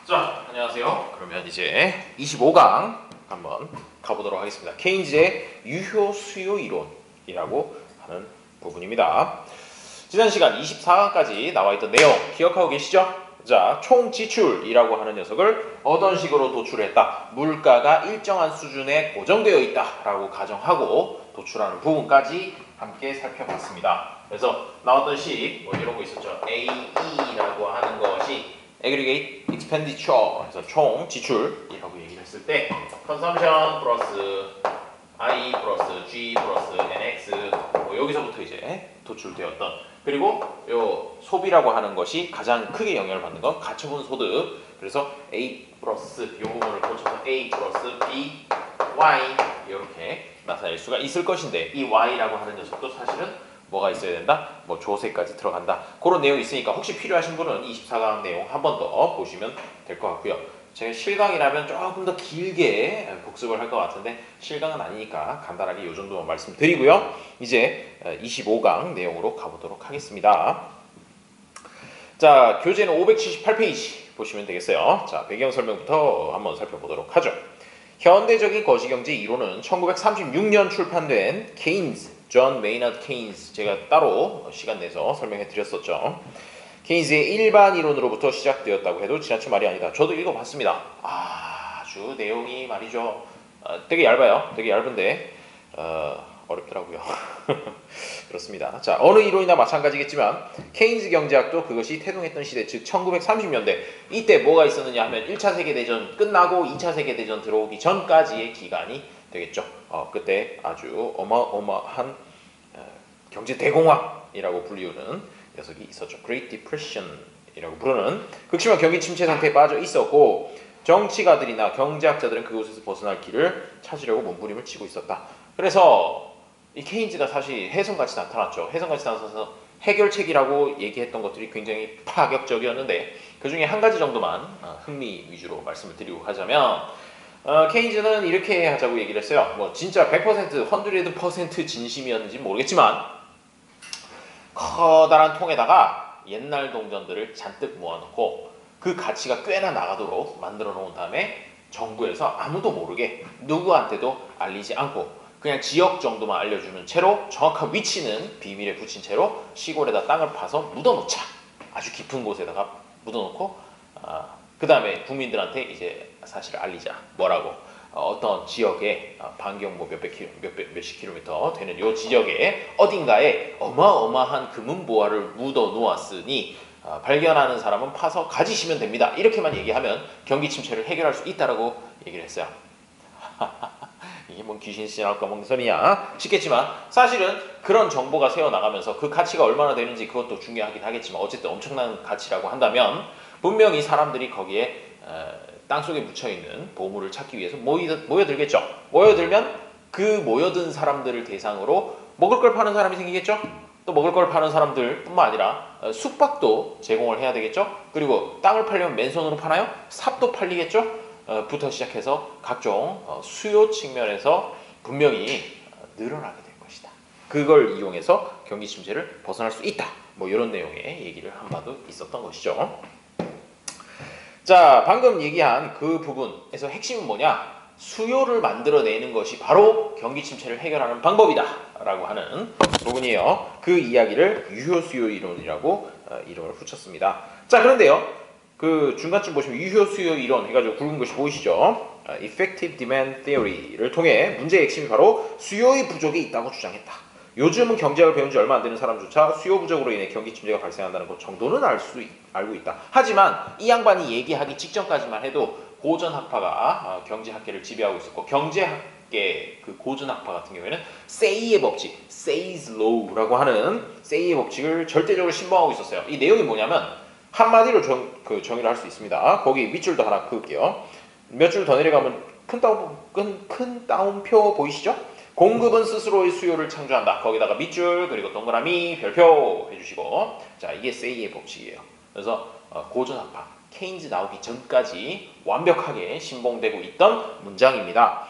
자, 안녕하세요. 그러면 이제 25강 한번 가보도록 하겠습니다. 케인즈의 유효 수요 이론이라고 하는 부분입니다. 지난 시간 24강까지 나와 있던 내용 기억하고 계시죠? 자, 총 지출이라고 하는 녀석을 어떤 식으로 도출했다. 물가가 일정한 수준에 고정되어 있다라고 가정하고 도출하는 부분까지 함께 살펴봤습니다. 그래서 나왔던 식 뭐 이런 거 있었죠. AE라고 하는 것이 Aggregate Expenditure 해서 총 지출이라고 얘기를 했을 때 Consumption 플러스 I 플러스 G 플러스 NX 뭐 여기서부터 이제 도출되었던, 그리고 요 소비라고 하는 것이 가장 크게 영향을 받는 건 가처분 소득. 그래서 A 플러스 요 부분을 고쳐서 A 플러스 B, Y 이렇게 나타낼 수가 있을 것인데, 이 Y라고 하는 녀석도 사실은 뭐가 있어야 된다? 뭐 조세까지 들어간다. 그런 내용이 있으니까 혹시 필요하신 분은 24강 내용 한 번 더 보시면 될 것 같고요. 제가 실강이라면 조금 더 길게 복습을 할 것 같은데 실강은 아니니까 간단하게 이 정도만 말씀드리고요. 이제 25강 내용으로 가보도록 하겠습니다. 자, 교재는 578페이지 보시면 되겠어요. 자, 배경 설명부터 한번 살펴보도록 하죠. 현대적인 거시경제 이론은 1936년 출판된 존 메이너드 케인즈, 제가 따로 시간 내서 설명해 드렸었죠. 케인즈의 일반 이론으로부터 시작되었다고 해도 지나친 말이 아니다. 저도 읽어봤습니다. 아주 내용이 말이죠. 되게 얇아요. 되게 얇은데 어렵더라고요. 그렇습니다. 자, 어느 이론이나 마찬가지겠지만 케인즈 경제학도 그것이 태동했던 시대, 즉 1930년대 이때 뭐가 있었느냐 하면 1차 세계대전 끝나고 2차 세계대전 들어오기 전까지의 기간이 되겠죠. 그때 아주 어마어마한 경제 대공황이라고 불리우는 녀석이 있었죠. Great Depression이라고 부르는 극심한 경기 침체 상태에 빠져 있었고, 정치가들이나 경제학자들은 그곳에서 벗어날 길을 찾으려고 몸부림을 치고 있었다. 그래서 이 케인즈가 사실 혜성같이 나타났죠. 혜성같이 나타나서 해결책이라고 얘기했던 것들이 굉장히 파격적이었는데 그 중에 한 가지 정도만 흥미 위주로 말씀을 드리고 가자면, 케인즈는 이렇게 하자고 얘기를 했어요. 뭐 진짜 100%, 100% 진심이었는지 모르겠지만 커다란 통에다가 옛날 동전들을 잔뜩 모아놓고 그 가치가 꽤나 나가도록 만들어 놓은 다음에 정부에서 아무도 모르게 누구한테도 알리지 않고 그냥 지역 정도만 알려주는 채로 정확한 위치는 비밀에 붙인 채로 시골에다 땅을 파서 묻어놓자. 아주 깊은 곳에다가 묻어놓고 그 다음에 국민들한테 이제 사실을 알리자. 뭐라고? 어떤 지역에 반경 뭐 몇십 킬로미터 되는 요 지역에 어딘가에 어마어마한 금은보화를 묻어 놓았으니 발견하는 사람은 파서 가지시면 됩니다. 이렇게만 얘기하면 경기 침체를 해결할 수 있다라고 얘기를 했어요. 이게 뭔 귀신 씨나 까먹는 소리냐 싶겠지만 사실은 그런 정보가 새어나가면서 그 가치가 얼마나 되는지 그것도 중요하긴 하겠지만 어쨌든 엄청난 가치라고 한다면 분명히 사람들이 거기에 땅속에 묻혀있는 보물을 찾기 위해서 모여들겠죠. 모여들면 그 모여든 사람들을 대상으로 먹을 걸 파는 사람이 생기겠죠. 또 먹을 걸 파는 사람들 뿐만 아니라 숙박도 제공을 해야 되겠죠. 그리고 땅을 팔려면 맨손으로 파나요? 삽도 팔리겠죠. 부터 시작해서 각종 수요 측면에서 분명히 늘어나게 될 것이다. 그걸 이용해서 경기 침체를 벗어날 수 있다. 뭐 이런 내용의 얘기를 한 바도 있었던 것이죠. 자, 방금 얘기한 그 부분에서 핵심은 뭐냐? 수요를 만들어내는 것이 바로 경기 침체를 해결하는 방법이다 라고 하는 부분이에요. 그 이야기를 유효수요 이론이라고 이름을 붙였습니다. 자, 그런데요, 그 중간쯤 보시면 유효수요 이론 해가지고 굵은 것이 보이시죠? Effective Demand Theory를 통해 문제의 핵심이 바로 수요의 부족이 있다고 주장했다. 요즘은 경제학을 배운 지 얼마 안 되는 사람조차 수요 부족으로 인해 경기 침체가 발생한다는 것 정도는 알고 있다. 하지만 이 양반이 얘기하기 직전까지만 해도 고전학파가 경제학계를 지배하고 있었고, 경제학계 그 고전학파 같은 경우에는 세이의 법칙, Say's Law라고 하는 세이의 법칙을 절대적으로 신봉하고 있었어요. 이 내용이 뭐냐면 한마디로 정의를 할 수 있습니다. 거기 밑줄도 하나 그을게요. 몇 줄 더 내려가면 큰 따옴표 보이시죠? 공급은 스스로의 수요를 창조한다. 거기다가 밑줄 그리고 동그라미 별표 해주시고, 자, 이게 세이의 법칙이에요. 그래서 고전학파 케인즈 나오기 전까지 완벽하게 신봉되고 있던 문장입니다.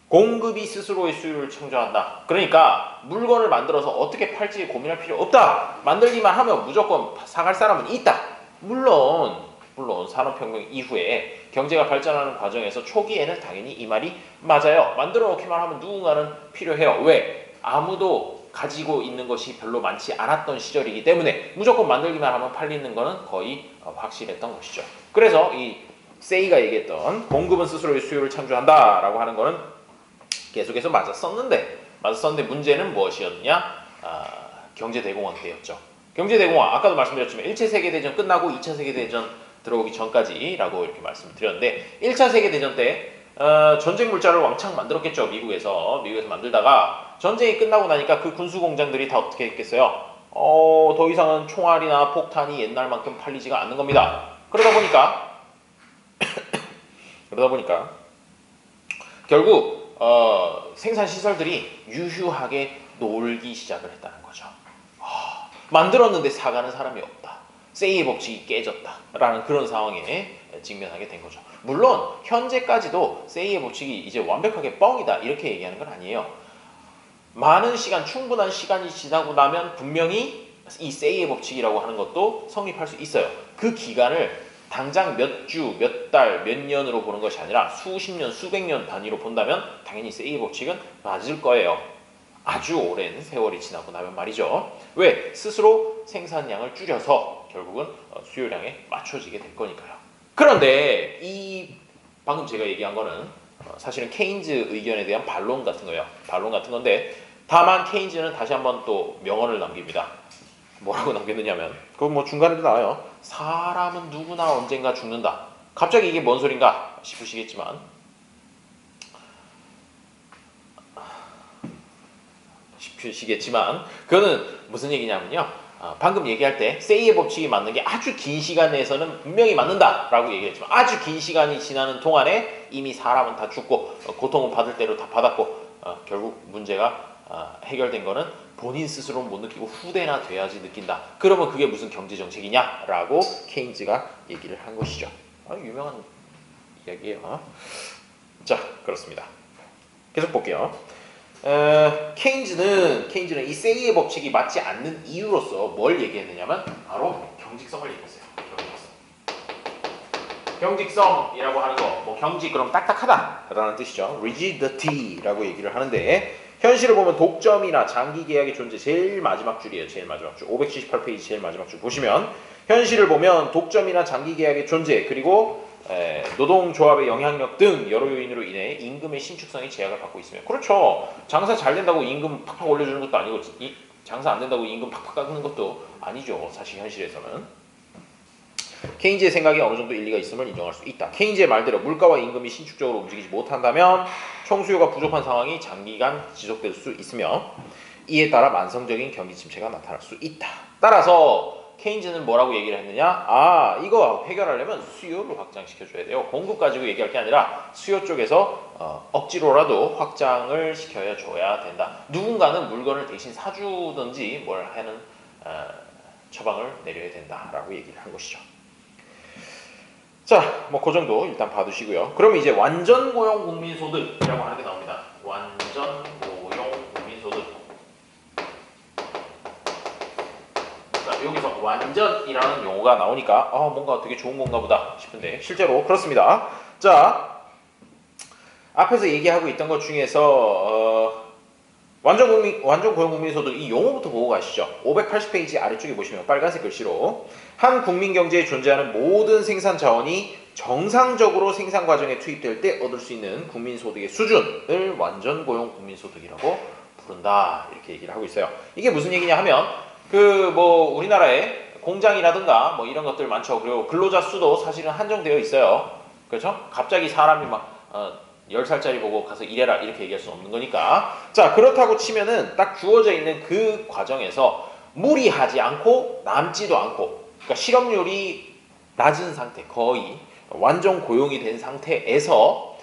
공급이 스스로의 수요를 창조한다. 그러니까 물건을 만들어서 어떻게 팔지 고민할 필요 없다. 만들기만 하면 무조건 사갈 사람은 있다. 물론 물론 산업혁명 이후에 경제가 발전하는 과정에서 초기에는 당연히 이 말이 맞아요. 만들어 놓기만 하면 누군가는 필요해요. 왜? 아무도 가지고 있는 것이 별로 많지 않았던 시절이기 때문에 무조건 만들기만 하면 팔리는 거는 거의 확실했던 것이죠. 그래서 이 세이가 얘기했던 공급은 스스로의 수요를 창조한다 라고 하는 거는 계속해서 맞았었는데 문제는 무엇이었느냐? 경제대공황 때였죠. 경제대공황, 아까도 말씀드렸지만 1차 세계대전 끝나고 2차 세계대전 들어오기 전까지라고 이렇게 말씀을 드렸는데 1차 세계대전 때 전쟁 물자를 왕창 만들었겠죠. 미국에서 만들다가 전쟁이 끝나고 나니까 그 군수 공장들이 다 어떻게 했겠어요? 더 이상은 총알이나 폭탄이 옛날만큼 팔리지가 않는 겁니다. 그러다 보니까 결국 생산 시설들이 유휴하게 놀기 시작을 했다는 거죠. 만들었는데 사가는 사람이 없다. 세이의 법칙이 깨졌다라는 그런 상황에 직면하게 된 거죠. 물론 현재까지도 세이의 법칙이 이제 완벽하게 뻥이다 이렇게 얘기하는 건 아니에요. 많은 시간, 충분한 시간이 지나고 나면 분명히 이 세이의 법칙이라고 하는 것도 성립할 수 있어요. 그 기간을 당장 몇 주, 몇 달, 몇 년으로 보는 것이 아니라 수십 년, 수백 년 단위로 본다면 당연히 세이의 법칙은 맞을 거예요. 아주 오랜 세월이 지나고 나면 말이죠. 왜? 스스로 생산량을 줄여서 결국은 수요량에 맞춰지게 될 거니까요. 그런데 이 방금 제가 얘기한 거는 사실은 케인즈 의견에 대한 반론 같은 거예요. 반론 같은 건데 다만 케인즈는 다시 한번 또 명언을 남깁니다. 뭐라고 남겼느냐면 그건 뭐 중간에도 나와요. 사람은 누구나 언젠가 죽는다. 갑자기 이게 뭔 소린가 싶으시겠지만 그거는 무슨 얘기냐면요. 방금 얘기할 때 세이의 법칙이 맞는 게 아주 긴 시간 내에서는 분명히 맞는다라고 얘기했지만 아주 긴 시간이 지나는 동안에 이미 사람은 다 죽고 고통은 받을 대로 다 받았고 결국 문제가 해결된 거는 본인 스스로는 못 느끼고 후대나 돼야지 느낀다. 그러면 그게 무슨 경제정책이냐라고 케인즈가 얘기를 한 것이죠. 유명한 이야기예요. 자, 그렇습니다. 계속 볼게요. 케인즈는 이 세이의 법칙이 맞지 않는 이유로서 뭘 얘기했느냐면 바로 경직성을 얘기했어요. 경직성이라고 하는 거, 뭐 경직 그럼 딱딱하다라는 뜻이죠. rigidity라고 얘기를 하는데 현실을 보면 독점이나 장기 계약의 존재 제일 마지막 줄이에요. 제일 마지막 줄 578페이지 제일 마지막 줄 보시면 현실을 보면 독점이나 장기 계약의 존재 그리고 노동조합의 영향력 등 여러 요인으로 인해 임금의 신축성이 제약을 받고 있으며 그렇죠. 장사 잘 된다고 임금 팍팍 올려주는 것도 아니고 장사 안 된다고 임금 팍팍 깎는 것도 아니죠. 사실 현실에서는. 케인즈의 생각이 어느 정도 일리가 있음을 인정할 수 있다. 케인즈의 말대로 물가와 임금이 신축적으로 움직이지 못한다면 총수요가 부족한 상황이 장기간 지속될 수 있으며 이에 따라 만성적인 경기 침체가 나타날 수 있다. 따라서 케인즈는 뭐라고 얘기를 했느냐? 이거 해결하려면 수요를 확장시켜줘야 돼요. 공급 가지고 얘기할 게 아니라 수요 쪽에서 억지로라도 확장을 시켜줘야 된다. 누군가는 물건을 대신 사주든지 뭘 하는 처방을 내려야 된다라고 얘기를 한 것이죠. 자, 뭐 그 정도 일단 봐두시고요. 그럼 이제 완전 고용 국민소득이라고 하는 게 나옵니다. 완전 고용 국민소득. 자, 여기서 완전이라는 용어가 나오니까 뭔가 되게 좋은 건가 보다 싶은데 실제로 그렇습니다. 자, 앞에서 얘기하고 있던 것 중에서 완전 고용 국민소득 이 용어부터 보고 가시죠. 580페이지 아래쪽에 보시면 빨간색 글씨로 한 국민 경제에 존재하는 모든 생산 자원이 정상적으로 생산 과정에 투입될 때 얻을 수 있는 국민소득의 수준을 완전 고용 국민소득이라고 부른다. 이렇게 얘기를 하고 있어요. 이게 무슨 얘기냐 하면 뭐 우리나라에 공장이라든가 뭐 이런 것들 많죠. 그리고 근로자 수도 사실은 한정되어 있어요. 그렇죠? 갑자기 사람이 막 10살짜리 보고 가서 일해라 이렇게 얘기할 수는 없는 거니까. 자, 그렇다고 치면은 딱 주어져 있는 그 과정에서 무리하지 않고 남지도 않고 그러니까 실업률이 낮은 상태 거의 완전 고용이 된 상태에서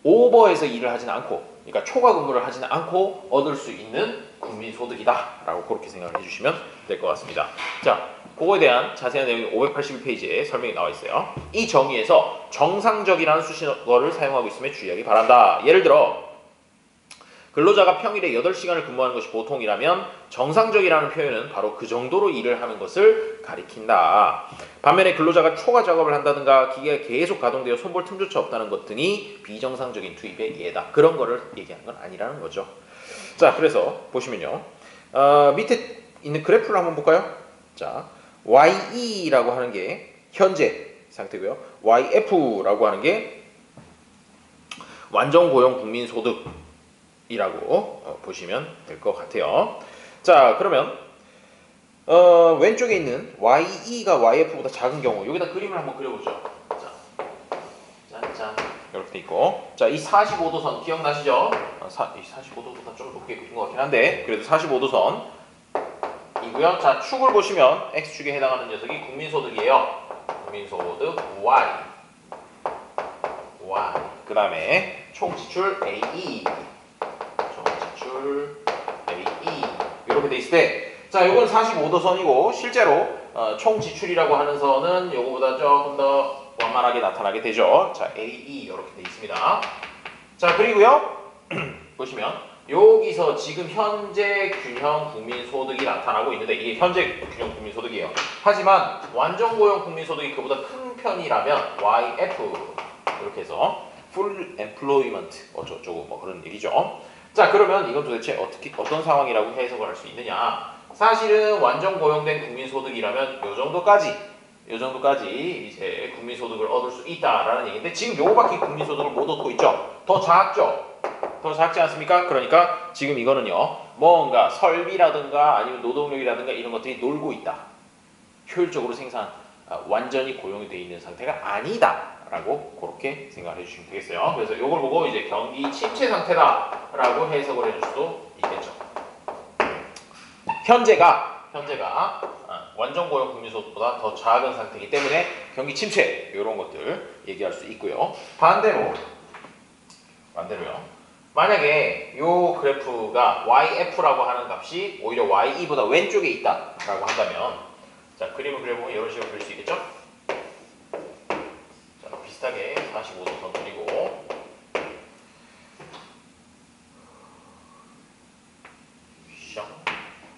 오버해서 일을 하지는 않고 그러니까 초과 근무를 하지는 않고 얻을 수 있는 국민소득이다 라고 그렇게 생각을 해주시면 될 것 같습니다. 자, 그거에 대한 자세한 내용이 581페이지에 설명이 나와 있어요. 이 정의에서 정상적이라는 수식어를 사용하고 있음에 주의하기 바란다. 예를 들어 근로자가 평일에 8시간을 근무하는 것이 보통이라면 정상적이라는 표현은 바로 그 정도로 일을 하는 것을 가리킨다. 반면에 근로자가 초과 작업을 한다든가 기계가 계속 가동되어 손볼 틈조차 없다는 것 등이 비정상적인 투입의 예다. 그런 거를 얘기하는 건 아니라는 거죠. 자, 그래서 보시면요. 밑에 있는 그래프를 한번 볼까요? 자, YE라고 하는 게 현재 상태고요. YF라고 하는 게 완전 고용 국민 소득이라고 보시면 될 것 같아요. 자, 그러면 왼쪽에 있는 YE가 YF보다 작은 경우 여기다 그림을 한번 그려보죠. 자, 짠짠 이렇게 돼 있고, 자, 이 45도선 기억나시죠? 이 45도보다 좀 높게 그린 것 같긴 한데 그래도 45도선 이고요. 자, 축을 보시면 X축에 해당하는 녀석이 국민소득이에요. 국민소득 Y. 그 다음에 총지출 AE. 총지출 AE. 이렇게 돼 있을 때, 자, 요건 45도선이고 실제로 총지출이라고 하는 선은 요거보다 조금 더 완만하게 나타나게 되죠. 자, AE 이렇게 돼 있습니다. 자, 그리고요. 보시면 여기서 지금 현재 균형 국민소득이 나타나고 있는데 이게 현재 균형 국민소득이에요. 하지만 완전 고용 국민소득이 그보다 큰 편이라면 YF 이렇게 해서 Full Employment 어쩌고 뭐 그런 얘기죠. 자, 그러면 이건 도대체 어떤 상황이라고 해석을 할 수 있느냐? 사실은 완전 고용된 국민소득이라면 요 정도까지 이제 국민소득을 얻을 수 있다라는 얘기인데 지금 요거밖에 국민소득을 못 얻고 있죠. 더 작죠. 더 작지 않습니까? 그러니까 지금 이거는요, 뭔가 설비라든가 아니면 노동력이라든가 이런 것들이 놀고 있다. 효율적으로 완전히 고용이 되어 있는 상태가 아니다라고 그렇게 생각을 해주시면 되겠어요. 그래서 이걸 보고 이제 경기 침체 상태다라고 해석을 해줄 수도 있겠죠. 현재가 완전 고용 국민소득보다 더 작은 상태이기 때문에 경기 침체 이런 것들 얘기할 수 있고요. 반대로요. 만약에 요 그래프가 YF라고 하는 값이 오히려 YE보다 왼쪽에 있다라고 한다면, 자, 그림을 그려보면 이런 식으로 그릴 수 있겠죠? 자, 비슷하게 45도선 그리고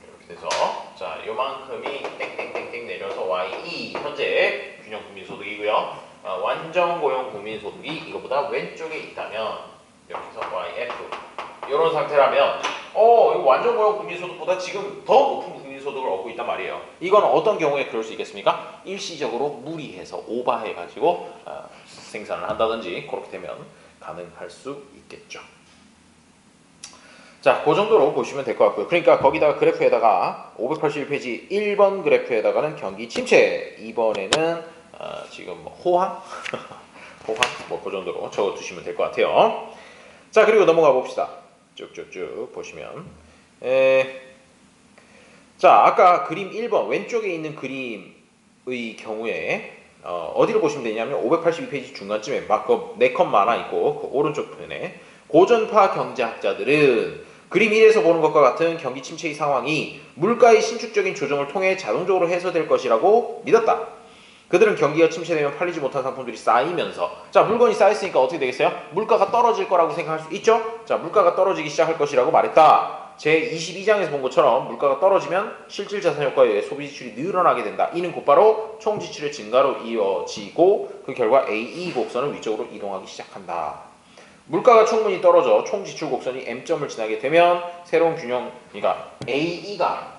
이렇게 돼서, 자, 요만큼이 땡땡땡땡 내려서 YE 현재 균형 국민소득이고요. 완전 고용 국민소득이 이거보다 왼쪽에 있다면 이렇게 해서 YF 이런 상태라면 이거 완전 고용 국민소득보다 지금 더 높은 국민소득을 얻고 있단 말이에요. 이건 어떤 경우에 그럴 수 있겠습니까? 일시적으로 무리해서 오버해가지고 생산을 한다든지 그렇게 되면 가능할 수 있겠죠. 자, 그 정도로 보시면 될 것 같고요. 그러니까 거기다가 그래프에다가 581페이지 1번 그래프에다가는 경기 침체, 2번에는 지금 뭐 호황? 호황? 뭐 그 정도로 적어두시면 될 것 같아요. 자, 그리고 넘어가 봅시다. 쭉쭉쭉 보시면 자, 아까 그림 1번 왼쪽에 있는 그림의 경우에 어디를 보시면 되냐면 582페이지 중간쯤에 막 그 4컷 만화 있고 그 오른쪽 편에 고전파 경제학자들은 그림 1에서 보는 것과 같은 경기 침체의 상황이 물가의 신축적인 조정을 통해 자동적으로 해소될 것이라고 믿었다. 그들은 경기가 침체되면 팔리지 못한 상품들이 쌓이면서, 자, 물건이 쌓였으니까 어떻게 되겠어요? 물가가 떨어질 거라고 생각할 수 있죠? 자, 물가가 떨어지기 시작할 것이라고 말했다. 제22장에서 본 것처럼 물가가 떨어지면 실질 자산 효과에 의해 소비 지출이 늘어나게 된다. 이는 곧바로 총 지출의 증가로 이어지고 그 결과 AE 곡선은 위쪽으로 이동하기 시작한다. 물가가 충분히 떨어져 총 지출 곡선이 M점을 지나게 되면 새로운 균형, 그러니까 AE가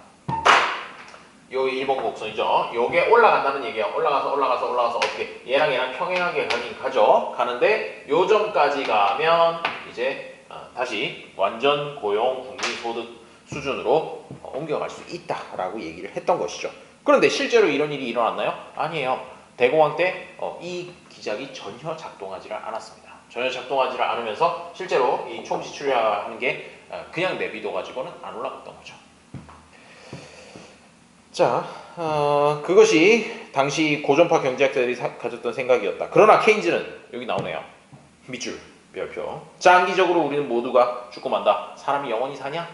요 1번 곡선이죠. 요게 올라간다는 얘기예요. 올라가서 어떻게 얘랑 평행하게 가는데 요 점까지 가면 이제 다시 완전 고용 국민소득 수준으로 옮겨갈 수 있다라고 얘기를 했던 것이죠. 그런데 실제로 이런 일이 일어났나요? 아니에요. 대공황 때 이 기작이 전혀 작동하지를 않았습니다. 전혀 작동하지를 않으면서 실제로 이 총지출이라는 게 그냥 내비둬 가지고는 안 올라갔던 거죠. 자, 그것이 당시 고전파 경제학자들이 가졌던 생각이었다. 그러나 케인즈는 여기 나오네요. 밑줄 별표. 장기적으로 우리는 모두가 죽고 만다. 사람이 영원히 사냐?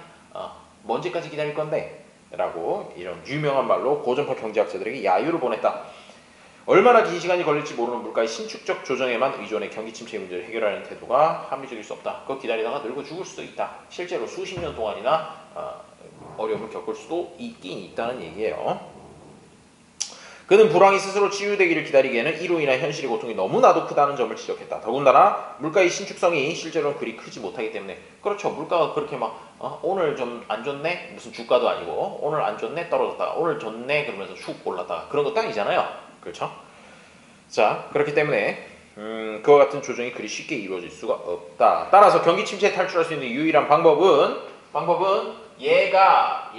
언제까지 기다릴 건데? 라고 이런 유명한 말로 고전파 경제학자들에게 야유를 보냈다. 얼마나 긴 시간이 걸릴지 모르는 물가의 신축적 조정에만 의존해 경기 침체의 문제를 해결하는 태도가 합리적일 수 없다. 그거 기다리다가 늙어 죽을 수도 있다. 실제로 수십 년 동안이나 어려움을 겪을 수도 있긴 있다는 얘기예요. 그는 불황이 스스로 치유되기를 기다리기에는 이로 인한 현실의 고통이 너무나도 크다는 점을 지적했다. 더군다나 물가의 신축성이 실제로는 그리 크지 못하기 때문에. 그렇죠. 물가가 그렇게 막 오늘 좀 안 좋네? 무슨 주가도 아니고 오늘 안 좋네? 떨어졌다가 오늘 좋네? 그러면서 슉 올랐다가 그런 것도 아니잖아요. 그렇죠? 자, 그렇기 때문에 그와 같은 조정이 그리 쉽게 이루어질 수가 없다. 따라서 경기 침체에 탈출할 수 있는 유일한 방법은 얘가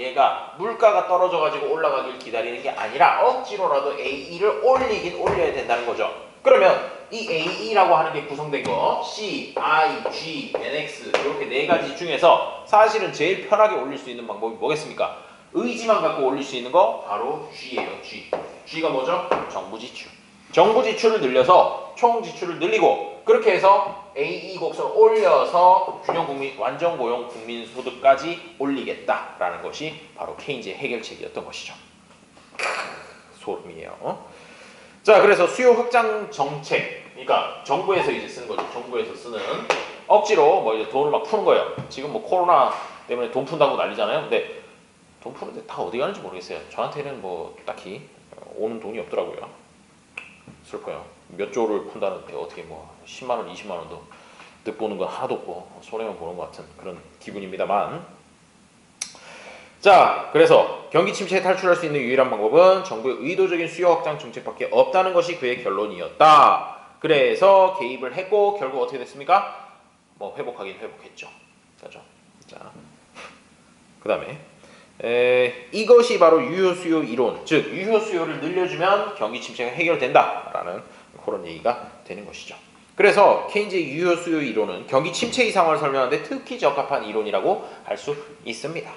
물가가 떨어져가지고 올라가길 기다리는 게 아니라 억지로라도 AE를 올리긴 올려야 된다는 거죠. 그러면 이 AE라고 하는 게 구성된 거 C, I, G, NX 이렇게 네 가지 중에서 사실은 제일 편하게 올릴 수 있는 방법이 뭐겠습니까? 의지만 갖고 올릴 수 있는 거 바로 G예요. G. G가 뭐죠? 정부 지출. 정부 지출을 늘려서 총 지출을 늘리고 그렇게 해서 AE 곡선을 올려서 균형 국민 완전 고용 국민 소득까지 올리겠다라는 것이 바로 케인즈의 해결책이었던 것이죠. 소름이에요. 자, 그래서 수요 확장 정책, 그러니까 정부에서 이제 쓰는 거죠. 정부에서 쓰는 억지로 뭐 이제 돈을 막 푸는 거예요. 지금 뭐 코로나 때문에 돈 푼다고 난리잖아요. 근데 돈 푸는데 다 어디 가는지 모르겠어요. 저한테는 뭐 딱히 오는 돈이 없더라고요. 쓸 거예요. 몇 조를 푼다는데 어떻게 뭐 10만 원, 20만 원도 득보는 건 하나도 없고 손해만 보는 것 같은 그런 기분입니다만. 자, 그래서 경기 침체에 탈출할 수 있는 유일한 방법은 정부의 의도적인 수요 확장 정책밖에 없다는 것이 그의 결론이었다. 그래서 개입을 했고 결국 어떻게 됐습니까? 뭐 회복하긴 회복했죠. 그렇죠? 자, 그 다음에 이것이 바로 유효 수요 이론, 즉 유효 수요를 늘려주면 경기 침체가 해결된다라는 그런 얘기가 되는 것이죠. 그래서 케인즈의 유효 수요 이론은 경기 침체의 상황을 설명하는데 특히 적합한 이론이라고 할 수 있습니다.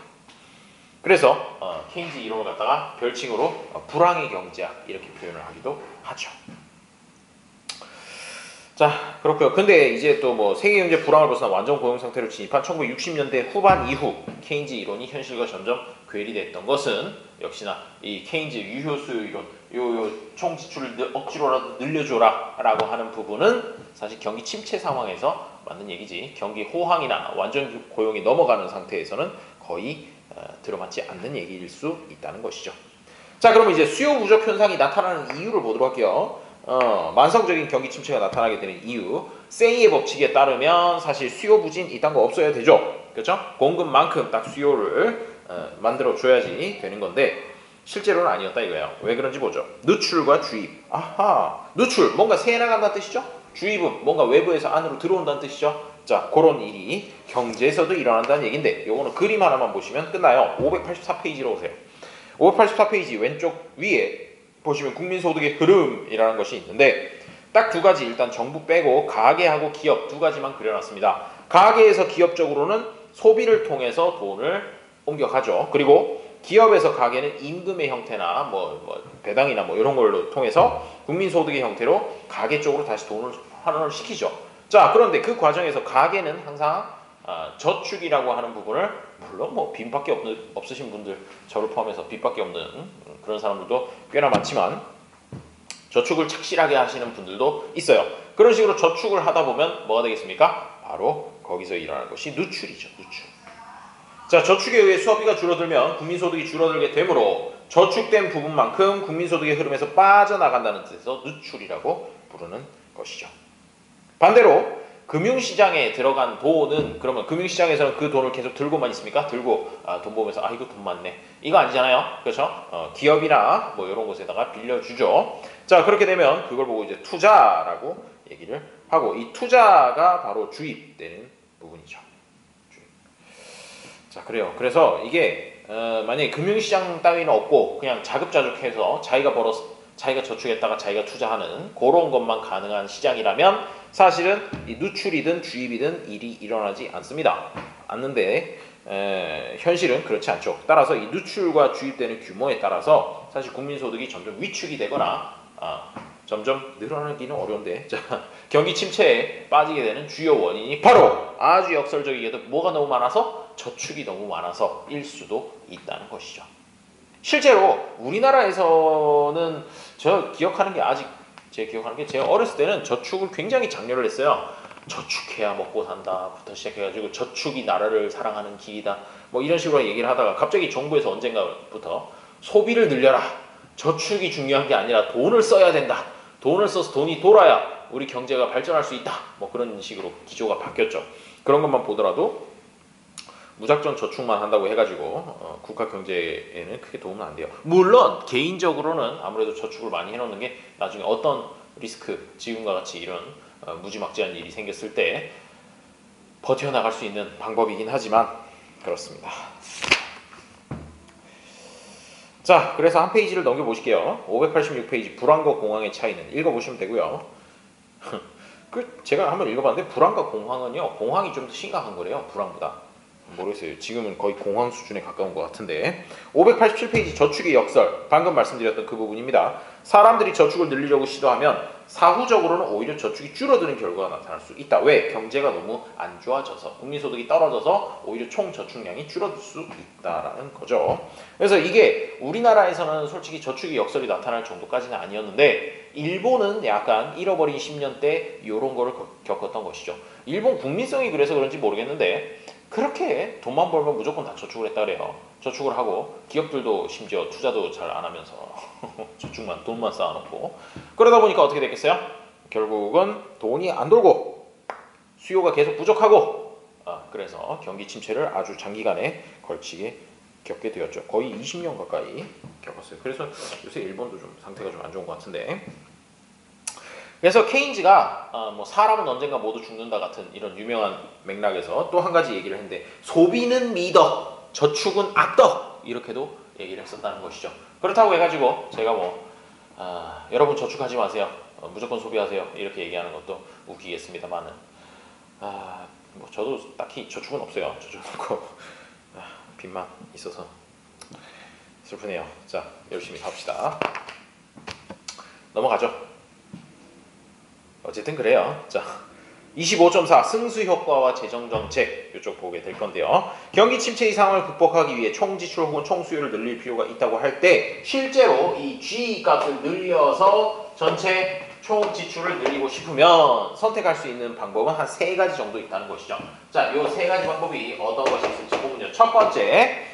그래서 케인즈 이론을 갖다가 별칭으로 불황의 경제학 이렇게 표현을 하기도 하죠. 자, 그렇고요. 근데 이제 또 뭐 세계 경제 불황을 벗어나 완전 고용 상태로 진입한 1960년대 후반 이후 케인즈 이론이 현실과 점점 괴리됐던 것은 역시나 이 케인즈 유효 수요 이론, 요 총 지출을 억지로라도 늘려줘라라고 하는 부분은 사실 경기 침체 상황에서 맞는 얘기지. 경기 호황이나 완전 고용이 넘어가는 상태에서는 거의 들어맞지 않는 얘기일 수 있다는 것이죠. 자, 그럼 이제 수요 부족 현상이 나타나는 이유를 보도록 할게요. 만성적인 경기 침체가 나타나게 되는 이유, 세이의 법칙에 따르면 사실 수요 부진 이딴 거 없어야 되죠. 그렇죠? 공급만큼 딱 수요를 만들어 줘야지 되는 건데 실제로는 아니었다 이거예요. 왜 그런지 보죠. 누출과 주입. 아하, 누출 뭔가 새 나간다는 뜻이죠. 주입은 뭔가 외부에서 안으로 들어온다는 뜻이죠. 자, 그런 일이 경제에서도 일어난다는 얘긴데 요거는 그림 하나만 보시면 끝나요. 584페이지로 오세요. 584페이지 왼쪽 위에 보시면 국민소득의 흐름이라는 것이 있는데 딱 두 가지, 일단 정부 빼고 가계하고 기업 두 가지만 그려놨습니다. 가계에서 기업 쪽으로는 소비를 통해서 돈을 옮겨가죠. 그리고 기업에서 가계는 임금의 형태나 뭐 배당이나 뭐 이런 걸로 통해서 국민소득의 형태로 가계 쪽으로 다시 돈을 환원을 시키죠. 자, 그런데 그 과정에서 가계는 항상 저축이라고 하는 부분을, 물론 뭐 빚밖에 없으신 분들, 저를 포함해서 빚밖에 없는 그런 사람들도 꽤나 많지만 저축을 착실하게 하시는 분들도 있어요. 그런 식으로 저축을 하다 보면 뭐가 되겠습니까? 바로 거기서 일어나는 것이 누출이죠. 누출. 자, 저축에 의해 수업비가 줄어들면 국민소득이 줄어들게 되므로 저축된 부분만큼 국민소득의 흐름에서 빠져나간다는 뜻에서 누출이라고 부르는 것이죠. 반대로 금융시장에 들어간 돈은, 그러면 금융시장에서는 그 돈을 계속 들고만 있습니까? 들고 돈 보면서 이거 돈 많네, 이거 아니잖아요. 그렇죠? 기업이나 뭐 이런 곳에다가 빌려주죠. 자, 그렇게 되면 그걸 보고 이제 투자라고 얘기를 하고, 이 투자가 바로 주입되는 부분이죠. 주입. 자, 그래요. 그래서 이게 만약에 금융시장 따위는 없고 그냥 자급자족해서 자기가 저축했다가 자기가 투자하는 그런 것만 가능한 시장이라면 사실은 이 누출이든 주입이든 일이 일어나지 않는데 현실은 그렇지 않죠. 따라서 이 누출과 주입되는 규모에 따라서 사실 국민소득이 점점 위축이 되거나 점점 늘어나기는 어려운데, 자, 경기 침체에 빠지게 되는 주요 원인이 바로 아주 역설적이게도 뭐가 너무 많아서, 저축이 너무 많아서 일 수도 있다는 것이죠. 실제로 우리나라에서는 저 기억하는 게 아직 제가 어렸을 때는 저축을 굉장히 장려를 했어요. 저축해야 먹고 산다부터 시작해가지고 저축이 나라를 사랑하는 길이다. 뭐 이런 식으로 얘기를 하다가 갑자기 정부에서 언젠가부터 소비를 늘려라. 저축이 중요한 게 아니라 돈을 써야 된다. 돈을 써서 돈이 돌아야 우리 경제가 발전할 수 있다. 뭐 그런 식으로 기조가 바뀌었죠. 그런 것만 보더라도 무작정 저축만 한다고 해가지고 국가 경제에는 크게 도움은 안 돼요. 물론 개인적으로는 아무래도 저축을 많이 해놓는 게 나중에 어떤 리스크, 지금과 같이 이런 무지막지한 일이 생겼을 때 버텨나갈 수 있는 방법이긴 하지만 그렇습니다. 자, 그래서 한 페이지를 넘겨보실게요. 586페이지 불안과 공황의 차이는 읽어보시면 되고요. 제가 한번 읽어봤는데 불안과 공황은요, 공황이 좀 더 심각한 거래요, 불안보다. 모르겠어요. 지금은 거의 공황 수준에 가까운 것 같은데 587페이지 저축의 역설, 방금 말씀드렸던 그 부분입니다. 사람들이 저축을 늘리려고 시도하면 사후적으로는 오히려 저축이 줄어드는 결과가 나타날 수 있다. 왜? 경제가 너무 안 좋아져서, 국민소득이 떨어져서 오히려 총 저축량이 줄어들 수 있다라는 거죠. 그래서 이게 우리나라에서는 솔직히 저축의 역설이 나타날 정도까지는 아니었는데 일본은 약간 잃어버린 10년 때 이런 거를 겪었던 것이죠. 일본 국민성이 그래서 그런지 모르겠는데 그렇게 돈만 벌면 무조건 다 저축을 했다 그래요. 저축을 하고 기업들도 심지어 투자도 잘 안 하면서 저축만 돈만 쌓아놓고 그러다 보니까 어떻게 됐겠어요? 결국은 돈이 안 돌고 수요가 계속 부족하고 그래서 경기 침체를 아주 장기간에 걸치게 겪게 되었죠. 거의 20년 가까이 겪었어요. 그래서 요새 일본도 좀 상태가 좀 안 좋은 것 같은데 그래서 케인즈가 뭐 사람은 언젠가 모두 죽는다 같은 이런 유명한 맥락에서 또 한 가지 얘기를 했는데 소비는 미덕, 저축은 악덕 이렇게도 얘기를 했었다는 것이죠. 그렇다고 해가지고 제가 뭐 여러분 저축하지 마세요, 무조건 소비하세요 이렇게 얘기하는 것도 웃기겠습니다만은 뭐 저도 딱히 저축은 없어요. 저축은 없고 빚만 있어서 슬프네요. 자, 열심히 삽시다. 넘어가죠. 어쨌든 그래요. 자, 25.4 승수효과와 재정정책 이쪽 보게 될 건데요. 경기 침체의 상황을 극복하기 위해 총지출 혹은 총수요를 늘릴 필요가 있다고 할 때 실제로 이 G 값을 늘려서 전체 총지출을 늘리고 싶으면 선택할 수 있는 방법은 한 3가지 정도 있다는 것이죠. 자, 이 3가지 방법이 어떤 것이 있을지 보면요. 첫 번째,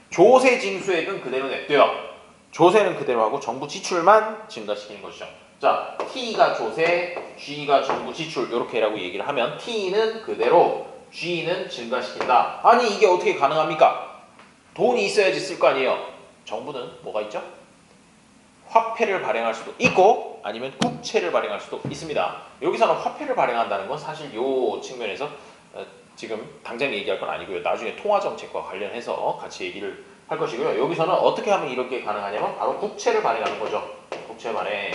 조세 징수액은 그대로 냅둬요. 조세는 그대로 하고 정부 지출만 증가시키는 것이죠. 자, T가 조세, G가 정부 지출 이렇게라고 얘기를 하면 T는 그대로, G는 증가시킨다. 아니 이게 어떻게 가능합니까? 돈이 있어야지 쓸 거 아니에요. 정부는 뭐가 있죠? 화폐를 발행할 수도 있고 아니면 국채를 발행할 수도 있습니다. 여기서는 화폐를 발행한다는 건 사실 이 측면에서 지금 당장 얘기할 건 아니고요. 나중에 통화정책과 관련해서 같이 얘기를 할 것이고요. 여기서는 어떻게 하면 이렇게 가능하냐면 바로 국채를 발행하는 거죠. 국채 발행.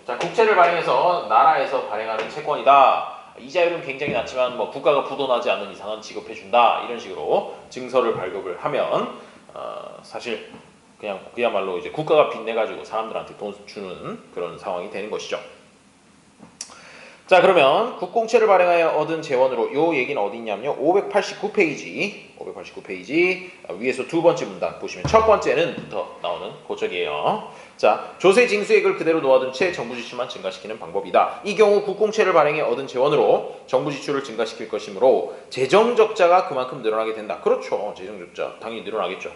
자, 국채를 발행해서 나라에서 발행하는 채권이다. 이자율은 굉장히 낮지만 뭐 국가가 부도나지 않는 이상은 지급해준다. 이런 식으로 증서를 발급을 하면 사실 그냥 그야말로 이제 국가가 빚내가지고 사람들한테 돈 주는 그런 상황이 되는 것이죠. 자, 그러면 국공채를 발행하여 얻은 재원으로 요 얘기는 어디 있냐면요. 589페이지 위에서 두 번째 문단 보시면 첫 번째는부터 나오는 고적이에요. 자, 조세 징수액을 그대로 놓아둔 채 정부 지출만 증가시키는 방법이다. 이 경우 국공채를 발행해 얻은 재원으로 정부 지출을 증가시킬 것이므로 재정 적자가 그만큼 늘어나게 된다. 그렇죠. 재정 적자 당연히 늘어나겠죠.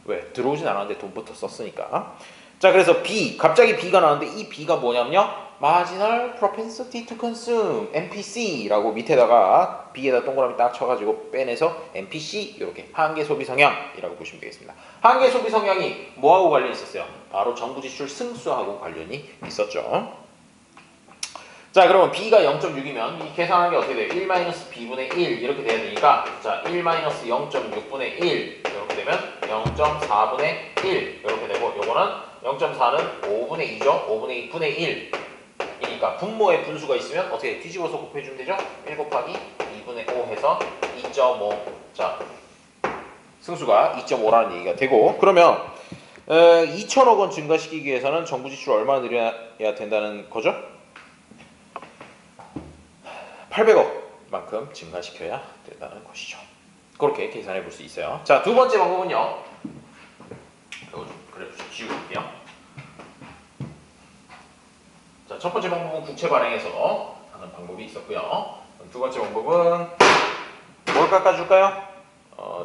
왜? 들어오진 않았는데 돈부터 썼으니까. 자, 그래서 B, 갑자기 B가 나왔는데 이 B가 뭐냐면요. Marginal Propensity to Consume, MPC라고 밑에다가 B에다 동그라미 딱 쳐가지고 빼내서 MPC 이렇게 한계 소비 성향이라고 보시면 되겠습니다. 한계 소비 성향이 뭐하고 관련이 있었어요? 바로 정부 지출 승수하고 관련이 있었죠. 자, 그러면 B가 0.6이면 이 계산하는 게 어떻게 돼요? 1-B분의 1 이렇게 돼야 되니까 자, 1-0.6분의 1 이렇게 되면 0.4분의 1 이렇게 되고 요거는 0.4는 5분의 2죠? 5분의 2분의 1 이니까 분모의 분수가 있으면 어떻게 뒤집어서 곱해주면 되죠? 1 곱하기 2분의 5 해서 2.5 자, 승수가 2.5라는 얘기가 되고 그러면 2천억 원 증가시키기 위해서는 정부 지출 얼마나 늘려야 된다는 거죠? 800억만큼 증가시켜야 된다는 것이죠. 그렇게 계산해 볼 수 있어요. 자, 두 번째 방법은요. 이거 좀 그래도 좀 지울게요. 첫 번째 방법은 국채 발행해서 하는 방법이 있었고요. 두 번째 방법은 뭘 깎아줄까요?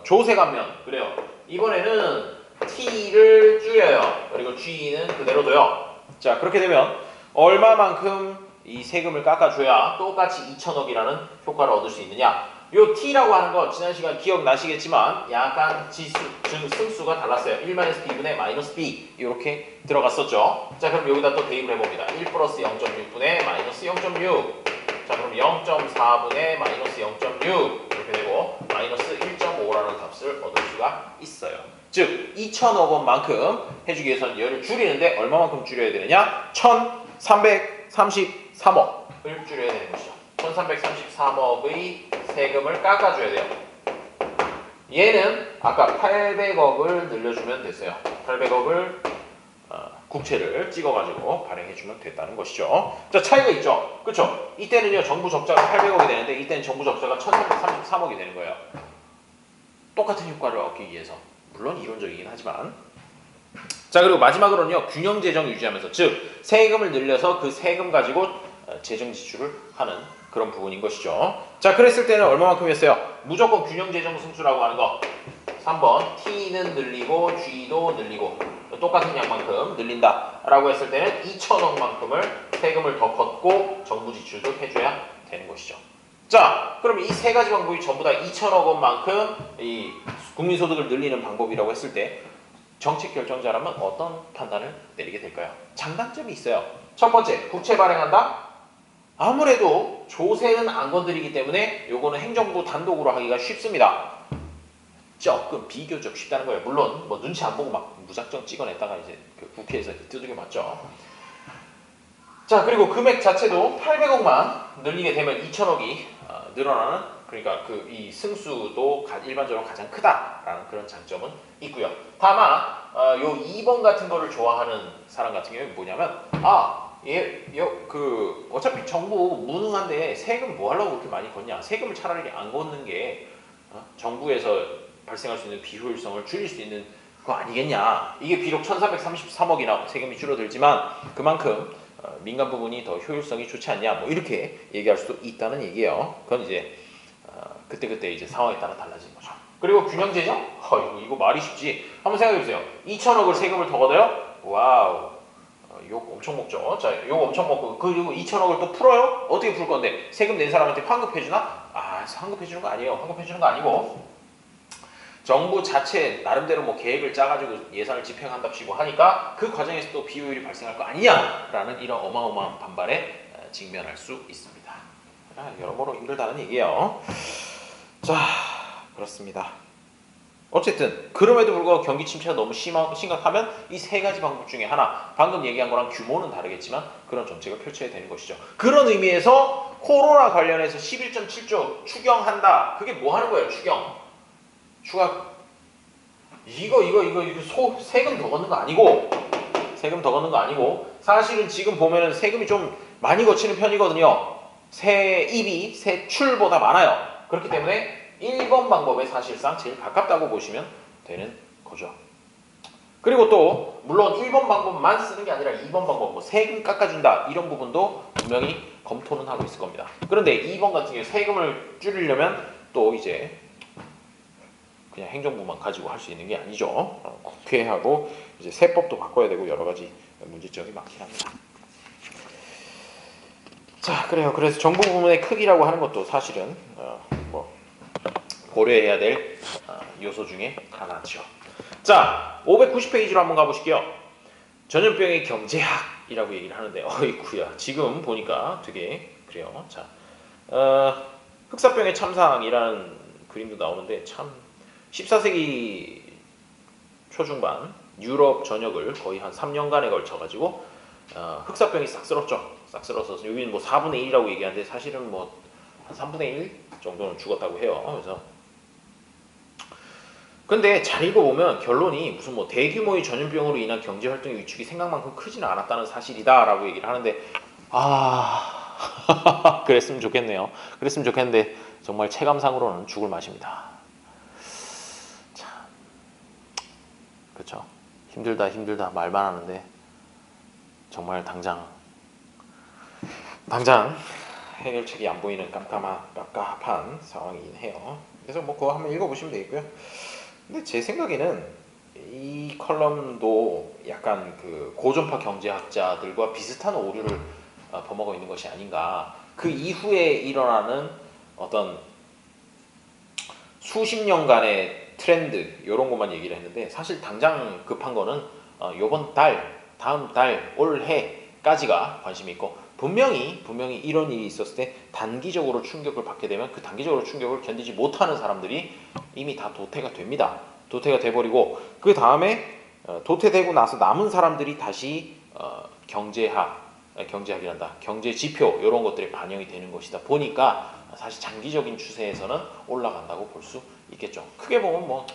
조세 감면. 그래요. 이번에는 T를 줄여요. 그리고 G는 그대로 둬요. 자, 그렇게 되면 얼마만큼 이 세금을 깎아줘야 똑같이 2천억이라는 효과를 얻을 수 있느냐? 요 T라고 하는 거 지난 시간 기억나시겠지만 약간 지수, 즉 승수가 달랐어요. 1-B분의 마이너스 B 이렇게 들어갔었죠. 자, 그럼 여기다 또 대입을 해봅니다. 1 플러스 0.6분의 마이너스 0.6. 자, 그럼 0.4분의 마이너스 0.6 이렇게 되고 마이너스 1.5라는 값을 얻을 수가 있어요. 즉 2천억 원만큼 해주기 위해서는 얘를 줄이는데 얼마만큼 줄여야 되느냐? 1333억을 줄여야 되는 것이죠. 1333억의 세금을 깎아줘야 돼요. 얘는 아까 800억을 늘려주면 됐어요. 800억을 국채를 찍어가지고 발행해주면 됐다는 것이죠. 자, 차이가 있죠. 그렇죠? 이때는요 정부 적자가 800억이 되는데 이때는 정부 적자가 1333억이 되는 거예요. 똑같은 효과를 얻기 위해서. 물론 이론적이긴 하지만. 자, 그리고 마지막으로는요 균형 재정 유지하면서, 즉 세금을 늘려서 그 세금 가지고 재정 지출을 하는 그런 부분인 것이죠. 자, 그랬을 때는 얼마만큼이었어요? 무조건 균형 재정 승수라고 하는 거. 3번 T는 늘리고 G도 늘리고 똑같은 양만큼 늘린다 라고 했을 때는 2천억만큼을 세금을 더 걷고 정부 지출도 해줘야 되는 것이죠. 자, 그럼 이 세 가지 방법이 전부 다 2천억 원만큼 이 국민소득을 늘리는 방법이라고 했을 때 정책 결정자라면 어떤 판단을 내리게 될까요? 장단점이 있어요. 첫 번째, 국채 발행한다? 아무래도 조세는 안 건드리기 때문에 요거는 행정부 단독으로 하기가 쉽습니다. 조금 비교적 쉽다는 거예요. 물론 뭐 눈치 안 보고 막 무작정 찍어냈다가 이제 그 국회에서 두들겨 맞죠. 자, 그리고 금액 자체도 800억만 늘리게 되면 2천억이 늘어나는, 그러니까 그 이 승수도 일반적으로 가장 크다라는 그런 장점은 있고요. 다만 요 2번 같은 거를 좋아하는 사람 같은 경우는 뭐냐면 어차피 정부 무능한데 세금 뭐 하려고 그렇게 많이 걷냐? 세금을 차라리 안 걷는 게 정부에서 발생할 수 있는 비효율성을 줄일 수 있는 거 아니겠냐. 이게 비록 1333억이나 세금이 줄어들지만 그만큼 민간 부분이 더 효율성이 좋지 않냐, 뭐 이렇게 얘기할 수도 있다는 얘기예요. 그건 이제 그때그때 이제 상황에 따라 달라지는 거죠. 그리고 균형 재정? 이거 말이 쉽지. 한번 생각해 보세요. 2천억을 세금을 더 걷어요? 와우. 욕 엄청 먹죠. 자, 욕 엄청 먹고 그리고 2천억을 또 풀어요? 어떻게 풀 건데? 세금 낸 사람한테 환급해주나? 환급해주는 거 아니에요. 환급해주는 거 아니고 정부 자체 나름대로 뭐 계획을 짜가지고 예산을 집행한답시고 하니까 그 과정에서 또 비효율이 발생할 거 아니냐라는 이런 어마어마한 반발에 직면할 수 있습니다. 여러모로 힘들다는 얘기예요. 자, 그렇습니다. 어쨌든 그럼에도 불구하고 경기 침체가 너무 심각하면 이 세 가지 방법 중에 하나, 방금 얘기한 거랑 규모는 다르겠지만 그런 정책을 펼쳐야 되는 것이죠. 그런 의미에서 코로나 관련해서 11.7조 추경한다. 그게 뭐 하는 거예요? 이거 세금 더 걷는 거 아니고, 세금 더 걷는 거 아니고, 사실은 지금 보면은 세금이 좀 많이 거치는 편이거든요. 세입이 세출보다 많아요. 그렇기 때문에 1번 방법에 사실상 제일 가깝다고 보시면 되는 거죠. 그리고 또 물론 1번 방법만 쓰는 게 아니라 2번 방법, 뭐 세금 깎아준다 이런 부분도 분명히 검토는 하고 있을 겁니다. 그런데 2번 같은 경우 세금을 줄이려면 또 이제 그냥 행정부만 가지고 할 수 있는 게 아니죠. 국회하고 이제 세법도 바꿔야 되고 여러 가지 문제점이 많긴 합니다. 자, 그래요. 그래서 정부 부문의 크기라고 하는 것도 사실은 뭐 고려해야 될 요소 중에 하나죠. 자, 590페이지로 한번 가보실게요. 전염병의 경제학이라고 얘기를 하는데 어이쿠야, 지금 보니까 되게 그래요. 자, 흑사병의 참상이라는 그림도 나오는데 참 14세기 초중반 유럽 전역을 거의 한 3년간에 걸쳐가지고 흑사병이 싹 쓸었죠. 싹 쓸어서 여기는 뭐 4분의 1이라고 얘기하는데 사실은 뭐 한 3분의 1 정도는 죽었다고 해요. 그래서 근데 잘 읽어보면 결론이 무슨 뭐 대규모의 전염병으로 인한 경제활동의 위축이 생각만큼 크지는 않았다는 사실이다라고 얘기를 하는데 그랬으면 좋겠네요. 그랬으면 좋겠는데 정말 체감상으로는 죽을 맛입니다. 참, 그렇죠. 힘들다 말만 하는데 정말 당장 당장 해결책이 안 보이는 깝깝한 상황이긴 해요. 그래서 뭐 그거 한번 읽어보시면 되겠고요. 근데 제 생각에는 이 컬럼도 약간 그 고전파 경제학자들과 비슷한 오류를 범하고 있는 것이 아닌가. 그 이후에 일어나는 어떤 수십 년간의 트렌드 이런 것만 얘기를 했는데 사실 당장 급한 거는 요번 달, 다음 달, 올해까지가 관심이 있고 분명히 이런 일이 있었을 때 단기적으로 충격을 받게 되면 그 단기적으로 충격을 견디지 못하는 사람들이 이미 다 도태가 됩니다. 도태가 돼버리고 그 다음에 도태되고 나서 남은 사람들이 다시 경제학이란다. 경제 지표 이런 것들이 반영이 되는 것이다 보니까 사실 장기적인 추세에서는 올라간다고 볼 수 있겠죠. 크게 보면 뭐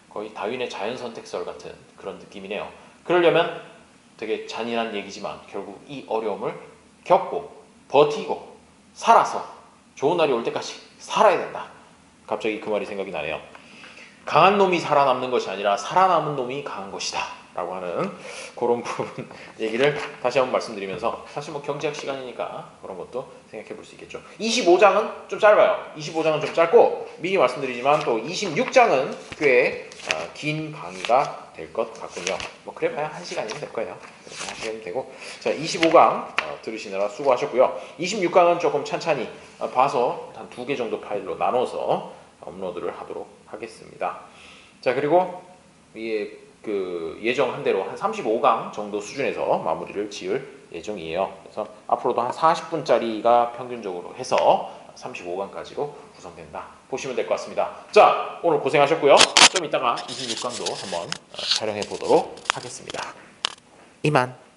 거의 다윈의 자연선택설 같은 그런 느낌이네요. 그러려면 되게 잔인한 얘기지만 결국 이 어려움을 겪고 버티고 살아서 좋은 날이 올 때까지 살아야 된다. 갑자기 그 말이 생각이 나네요. 강한 놈이 살아남는 것이 아니라 살아남은 놈이 강한 것이다 라고 하는 그런 부분 얘기를 다시 한번 말씀드리면서 사실 뭐 경제학 시간이니까 그런 것도 생각해 볼 수 있겠죠. 25장은 좀 짧아요. 25장은 좀 짧고 미리 말씀드리지만 또 26장은 꽤 긴 강의가 될 것 같군요. 뭐 그래봐야 1시간이면 될 거예요. 1시간이면 되고 자 25강 들으시느라 수고하셨고요. 26강은 조금 찬찬히 봐서 한 2개 정도 파일로 나눠서 업로드를 하도록 하겠습니다. 자 그리고 그 예정한 대로 한 35강 정도 수준에서 마무리를 지을 예정이에요. 그래서 앞으로도 한 40분짜리가 평균적으로 해서 35강까지로 구성된다. 보시면 될 것 같습니다. 자 오늘 고생하셨고요. 좀 이따가 26강도 한번 촬영해 보도록 하겠습니다. 이만.